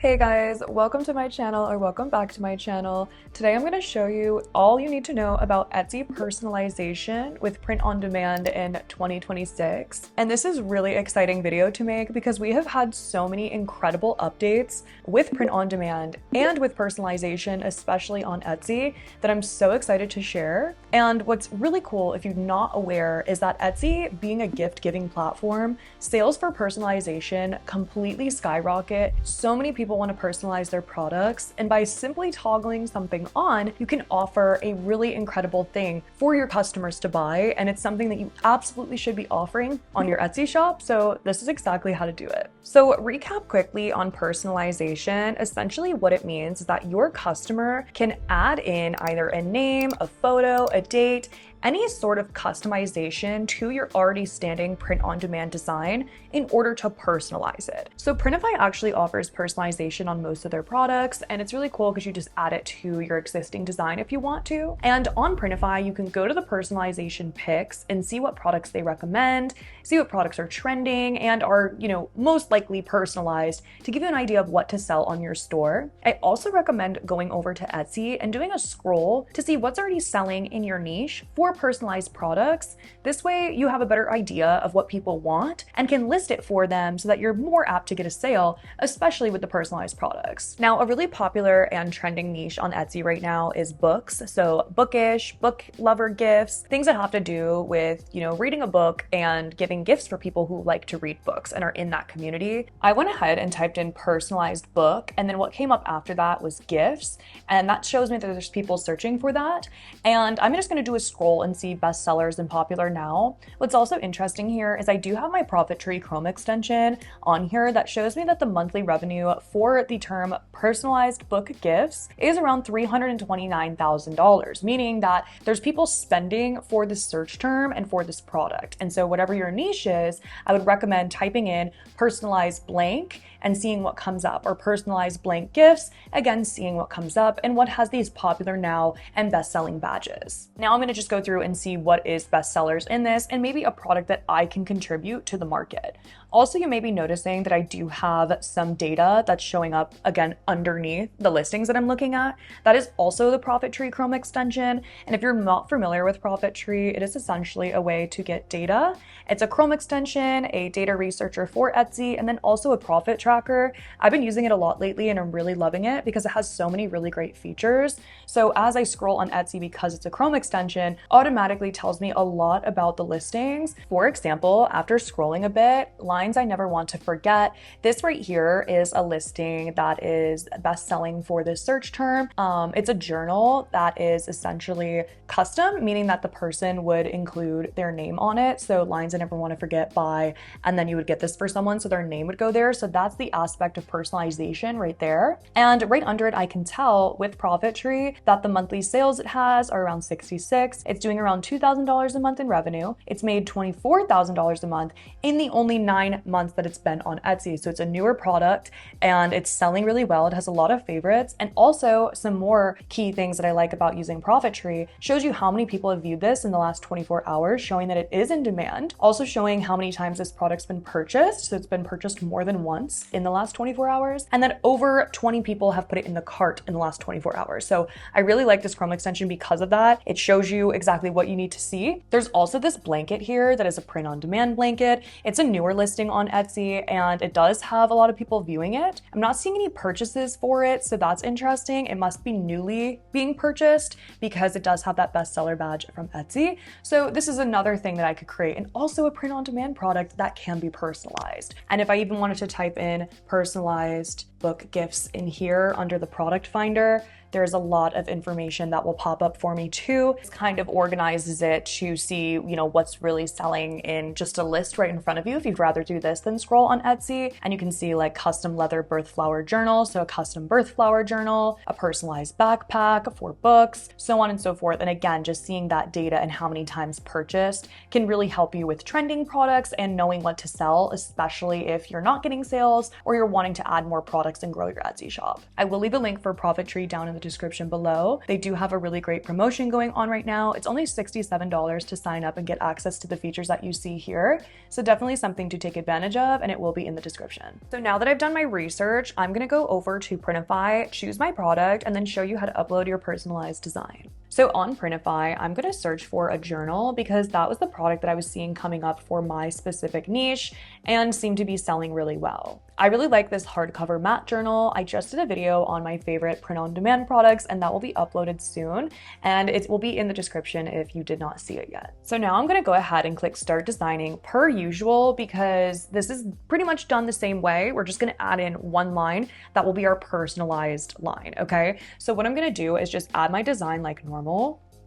Hey guys, welcome to my channel or welcome back to my channel. Today I'm going to show you all you need to know about Etsy personalization with print on demand in 2026. And this is really exciting video to make because we have had so many incredible updates with print on demand and with personalization, especially on Etsy, that I'm so excited to share. And what's really cool, if you're not aware, is that Etsy, being a gift giving platform, sales for personalization completely skyrocket. So many people want to personalize their products, and by simply toggling something on, you can offer a really incredible thing for your customers to buy, and it's something that you absolutely should be offering on your Etsy shop. So this is exactly how to do it. So recap quickly on personalization. Essentially what it means is that your customer can add in either a name, a photo, a date, any sort of customization to your already standing print-on-demand design in order to personalize it. So Printify actually offers personalization on most of their products, and it's really cool because you just add it to your existing design if you want to. And on Printify, you can go to the personalization picks and see what products they recommend, see what products are trending and are, most likely personalized to give you an idea of what to sell on your store. I also recommend going over to Etsy and doing a scroll to see what's already selling in your niche for personalized products. This way you have a better idea of what people want and can list it for them so that you're more apt to get a sale, especially with the personalized products. Now, a really popular and trending niche on Etsy right now is books. So bookish, book lover gifts, things that have to do with, reading a book and giving gifts for people who like to read books and are in that community. I went ahead and typed in personalized book, and then what came up after that was gifts. And that shows me that there's people searching for that. And I'm just going to do a scroll and see bestsellers and popular now. What's also interesting here is I do have my Profit Tree Chrome extension on here that shows me that the monthly revenue for the term personalized book gifts is around $329,000, meaning that there's people spending for this search term and for this product. And so whatever your niche is, I would recommend typing in personalized blank and seeing what comes up, or personalized blank gifts, again, seeing what comes up and what has these popular now and best-selling badges. Now I'm gonna just go through and see what is bestsellers in this and maybe a product that I can contribute to the market. Also, you may be noticing that I do have some data that's showing up again underneath the listings that I'm looking at. That is also the Profit Tree Chrome extension. And if you're not familiar with Profit Tree, it is essentially a way to get data. It's a Chrome extension, a data researcher for Etsy, and then also a profit tracker. I've been using it a lot lately and I'm really loving it because it has so many really great features. So as I scroll on Etsy, because it's a Chrome extension, automatically tells me a lot about the listings. For example, after scrolling a bit, lines I never want to forget. This right here is a listing that is best selling for this search term. It's a journal that is essentially custom, meaning that the person would include their name on it. So lines I never want to forget by, and then you would get this for someone, so their name would go there. So that's the aspect of personalization right there. And right under it, I can tell with Profit Tree that the monthly sales it has are around 66. It's doing around $2,000 a month in revenue. It's made $24,000 a month in the only 9 months that it's been on Etsy. So it's a newer product and it's selling really well. It has a lot of favorites, and also some more key things that I like about using Profit Tree shows you how many people have viewed this in the last 24 hours, showing that it is in demand. Also showing how many times this product's been purchased. So it's been purchased more than once in the last 24 hours, and that over 20 people have put it in the cart in the last 24 hours. So I really like this Chrome extension because of that. It shows you exactly what you need to see. There's also this blanket here that is a print on demand blanket. It's a newer listing on Etsy and it does have a lot of people viewing it. I'm not seeing any purchases for it, so that's interesting. It must be newly being purchased because it does have that bestseller badge from Etsy. So this is another thing that I could create, and also a print on demand product that can be personalized. And if I even wanted to type in personalized book gifts in here under the product finder, there's a lot of information that will pop up for me too. It kind of organizes it to see, what's really selling in just a list right in front of you if you'd rather do this than scroll on Etsy. And you can see like custom leather birth flower journal, so a custom birth flower journal, a personalized backpack for books, so on and so forth. And again, just seeing that data and how many times purchased can really help you with trending products and knowing what to sell, especially if you're not getting sales or you're wanting to add more products products and grow your Etsy shop. I will leave a link for Profit Tree down in the description below. They do have a really great promotion going on right now. It's only $67 to sign up and get access to the features that you see here. So definitely something to take advantage of, and it will be in the description. So now that I've done my research, I'm gonna go over to Printify, choose my product, and then show you how to upload your personalized design. So on Printify, I'm gonna search for a journal because that was the product that I was seeing coming up for my specific niche and seemed to be selling really well. I really like this hardcover matte journal. I just did a video on my favorite print-on-demand products, and that will be uploaded soon, and it will be in the description if you did not see it yet. So now I'm gonna go ahead and click Start Designing per usual because this is pretty much done the same way. We're just gonna add in one line that will be our personalized line, okay? So what I'm gonna do is just add my design like normal.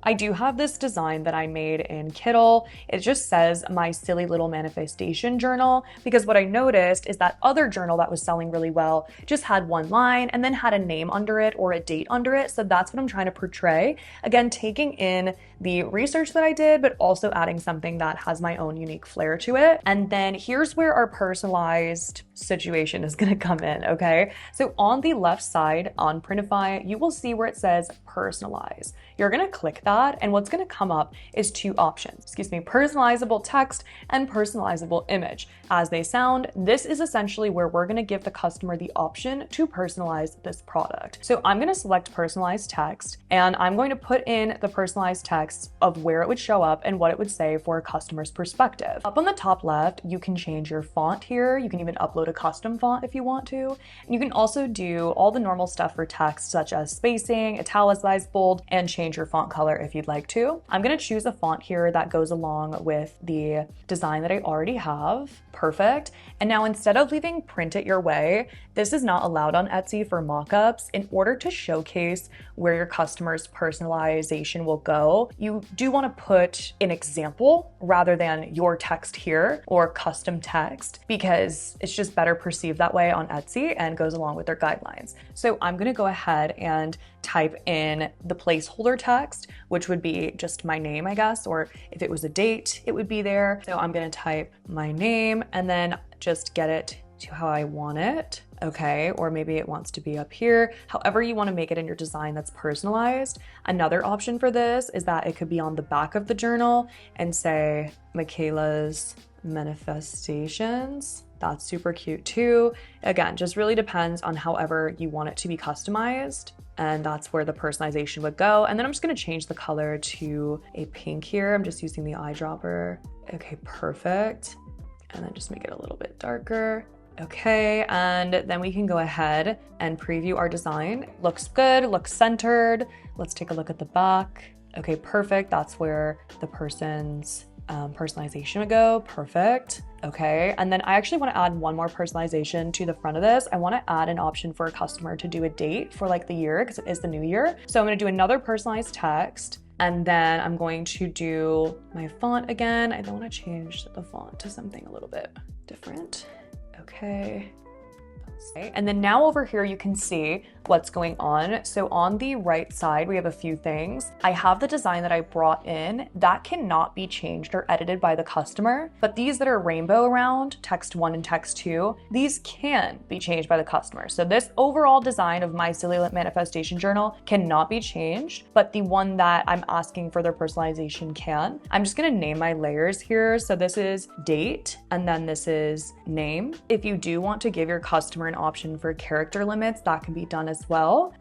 I do have this design that I made in Kittle. It just says my silly little manifestation journal because what I noticed is that other journal that was selling really well just had one line and then had a name under it or a date under it. So that's what I'm trying to portray. Again, taking in the research that I did, but also adding something that has my own unique flair to it. And then here's where our personalized situation is gonna come in, okay? So on the left side on Printify, you will see where it says personalize. You're gonna click that, and what's gonna come up is two options, personalizable text and personalizable image. As they sound, this is essentially where we're gonna give the customer the option to personalize this product. So I'm gonna select personalized text, and I'm going to put in the personalized text of where it would show up and what it would say for a customer's perspective. Up on the top left, you can change your font here. You can even upload a custom font if you want to. And you can also do all the normal stuff for text, such as spacing, italicize, bold, and change your font color if you'd like to. I'm gonna choose a font here that goes along with the design that I already have. Perfect. And now instead of leaving print it your way, this is not allowed on Etsy for mockups. In order to showcase where your customer's personalization will go, you do want to put an example rather than your text here or custom text because it's just better perceived that way on Etsy and goes along with their guidelines. So I'm going to go ahead and type in the placeholder text, which would be just my name, I guess, or if it was a date, it would be there. So I'm going to type my name and then just get it to how I want it. Okay, or maybe it wants to be up here. However you want to make it in your design that's personalized. Another option for this is that it could be on the back of the journal and say Michaela's manifestations. That's super cute too. Again, just really depends on however you want it to be customized. And that's where the personalization would go. And then I'm just gonna change the color to a pink here. I'm just using the eyedropper. Okay, perfect. And then just make it a little bit darker. Okay, and then we can go ahead and preview our design. Looks good, looks centered. Let's take a look at the back. Okay, perfect. That's where the person's personalization would go. Perfect. Okay, and then I actually want to add one more personalization to the front of this. I want to add an option for a customer to do a date for like the year because it is the new year. So I'm going to do another personalized text. And then I'm going to do my font again. I don't want to change the font to something a little bit different. Okay. And then now over here, you can see what's going on. So on the right side, we have a few things. I have the design that I brought in that cannot be changed or edited by the customer, but these that are rainbow around, text 1 and text 2, these can be changed by the customer. So this overall design of my silly manifestation journal cannot be changed, but the one that I'm asking for their personalization can. I'm just gonna name my layers here. So this is date, and then this is name. If you do want to give your customer an option for character limits, that can be done as well.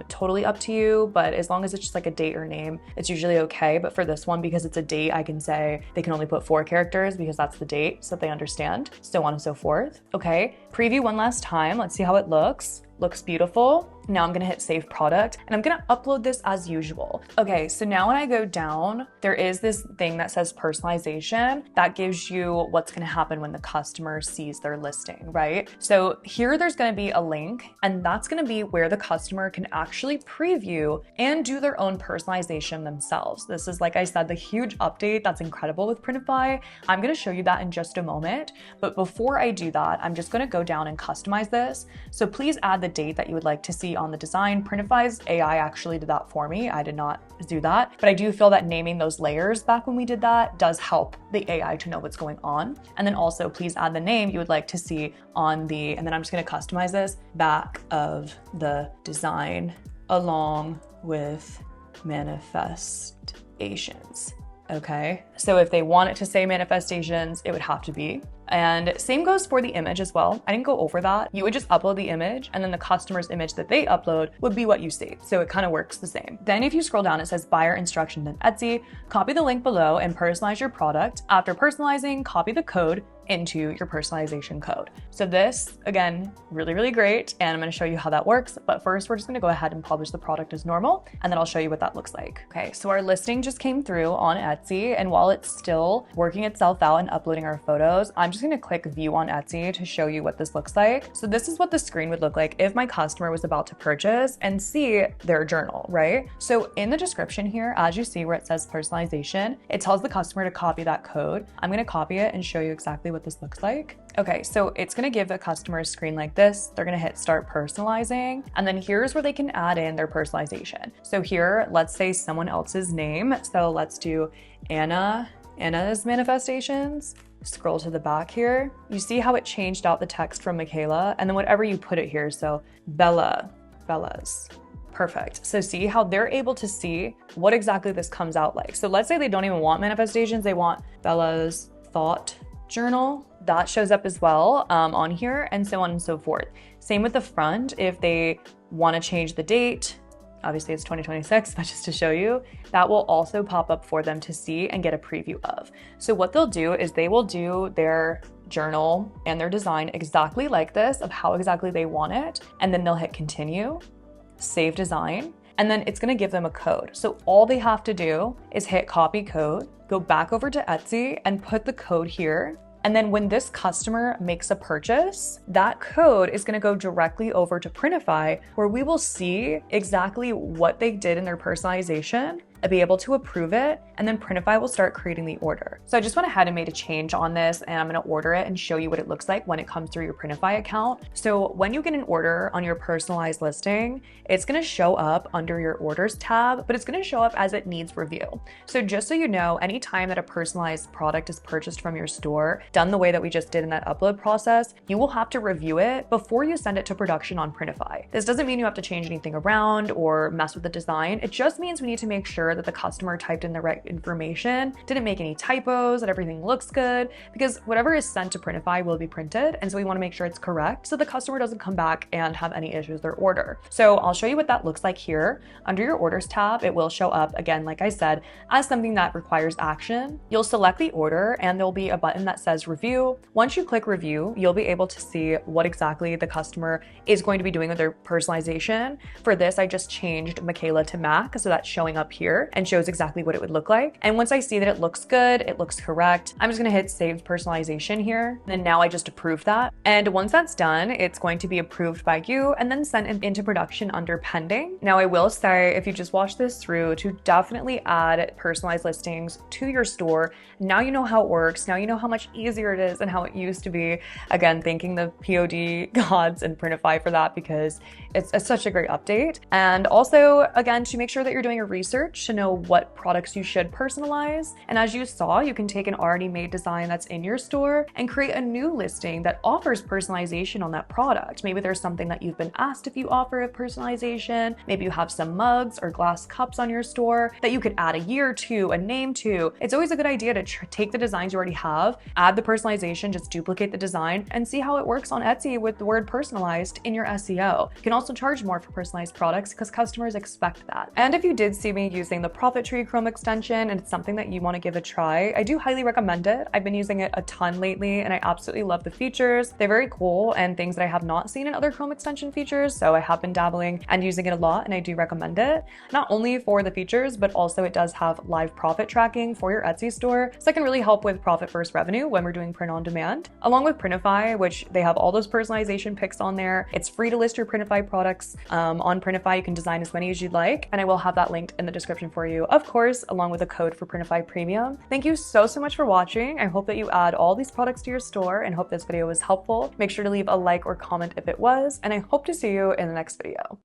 Totally up to you, but as long as it's just like a date or name, it's usually okay. But for this one, because it's a date, I can say they can only put 4 characters because that's the date, so they understand, so on and so forth. Okay, preview one last time. Let's see how it looks. Looks beautiful. Now I'm gonna hit save product and I'm gonna upload this as usual. Okay, so now when I go down, there is this thing that says personalization that gives you what's gonna happen when the customer sees their listing, right? So here there's gonna be a link, and that's gonna be where the customer can actually preview and do their own personalization themselves. This is, like I said, the huge update that's incredible with Printify. I'm gonna show you that in just a moment, but before I do that, I'm just gonna go down and customize this. So please add the date that you would like to see on the design. Printify's AI actually did that for me. I did not do that, but I do feel that naming those layers back when we did that does help the AI to know what's going on. And then also please add the name you would like to see on the, and then I'm just going to customize this, back of the design along with manifestations. Okay, so if they want it to say manifestations, it would have to be. And same goes for the image as well. I didn't go over that. You would just upload the image and then the customer's image that they upload would be what you see. So it kind of works the same. Then if you scroll down, it says buyer instructions in Etsy. Copy the link below and personalize your product. After personalizing, copy the code into your personalization code. So this, again, really, really great. And I'm gonna show you how that works. But first, we're just gonna go ahead and publish the product as normal, and then I'll show you what that looks like. Okay, so our listing just came through on Etsy, and while it's still working itself out and uploading our photos, I'm just gonna click view on Etsy to show you what this looks like. So this is what the screen would look like if my customer was about to purchase and see their journal, right? So in the description here, as you see where it says personalization, it tells the customer to copy that code. I'm gonna copy it and show you exactly what this looks like. Okay, so it's gonna give the customer a screen like this. They're gonna hit start personalizing, and then here's where they can add in their personalization. So here, let's say someone else's name. So let's do Anna's manifestations. Scroll to the back here. You see how it changed out the text from Michaela, and then whatever you put it here. So Bella's. Perfect. So see how they're able to see what exactly this comes out like. So let's say they don't even want manifestations. They want Bella's thought journal. That shows up as well on here, and so on and so forth. Same with the front. If they want to change the date, obviously it's 2026, but just to show you, that will also pop up for them to see and get a preview of. So what they'll do is they will do their journal and their design exactly like this, of how exactly they want it, and then they'll hit continue, save design, and then it's gonna give them a code. So all they have to do is hit copy code, go back over to Etsy and put the code here. And then when this customer makes a purchase, that code is gonna go directly over to Printify, where we will see exactly what they did in their personalization and be able to approve it, and then Printify will start creating the order. So I just went ahead and made a change on this, and I'm gonna order it and show you what it looks like when it comes through your Printify account. So when you get an order on your personalized listing, it's gonna show up under your orders tab, but it's gonna show up as it needs review. So just so you know, anytime that a personalized product is purchased from your store, done the way that we just did in that upload process, you will have to review it before you send it to production on Printify. This doesn't mean you have to change anything around or mess with the design. It just means we need to make sure that the customer typed in the right information, didn't make any typos, that everything looks good, because whatever is sent to Printify will be printed. And so we want to make sure it's correct so the customer doesn't come back and have any issues with their order. So I'll show you what that looks like here. Under your orders tab, it will show up again, like I said, as something that requires action. You'll select the order and there'll be a button that says review. Once you click review, you'll be able to see what exactly the customer is going to be doing with their personalization. For this, I just changed Michaela to Mac, so that's showing up here and shows exactly what it would look like. And once I see that it looks good, it looks correct, I'm just gonna hit save personalization here. And now I just approved that. And once that's done, it's going to be approved by you and then sent into production under pending. Now I will say, if you just watch this through, to definitely add personalized listings to your store. Now you know how it works. Now you know how much easier it is and how it used to be. Again, thanking the POD gods and Printify for that, because it's such a great update. And also, again, to make sure that you're doing your research to know what products you should personalize. And as you saw, you can take an already made design that's in your store and create a new listing that offers personalization on that product. Maybe there's something that you've been asked if you offer a personalization. Maybe you have some mugs or glass cups on your store that you could add a year to, a name to. It's always a good idea to take the designs you already have, add the personalization, just duplicate the design, and see how it works on Etsy with the word personalized in your SEO. You can also charge more for personalized products because customers expect that. And if you did see me using the Profit Tree Chrome extension and it's something that you want to give a try, I do highly recommend it. I've been using it a ton lately and I absolutely love the features. They're very cool and things that I have not seen in other Chrome extension features. So I have been dabbling and using it a lot, and I do recommend it. Not only for the features, but also it does have live profit tracking for your Etsy store. So that can really help with profit first revenue when we're doing print on demand. Along with Printify, which they have all those personalization picks on there. It's free to list your Printify products on Printify. You can design as many as you'd like, and I will have that linked in the description description for you, of course, along with a code for Printify Premium. Thank you so much for watching. I hope that you add all these products to your store and hope this video was helpful. Make sure to leave a like or comment if it was, and I hope to see you in the next video.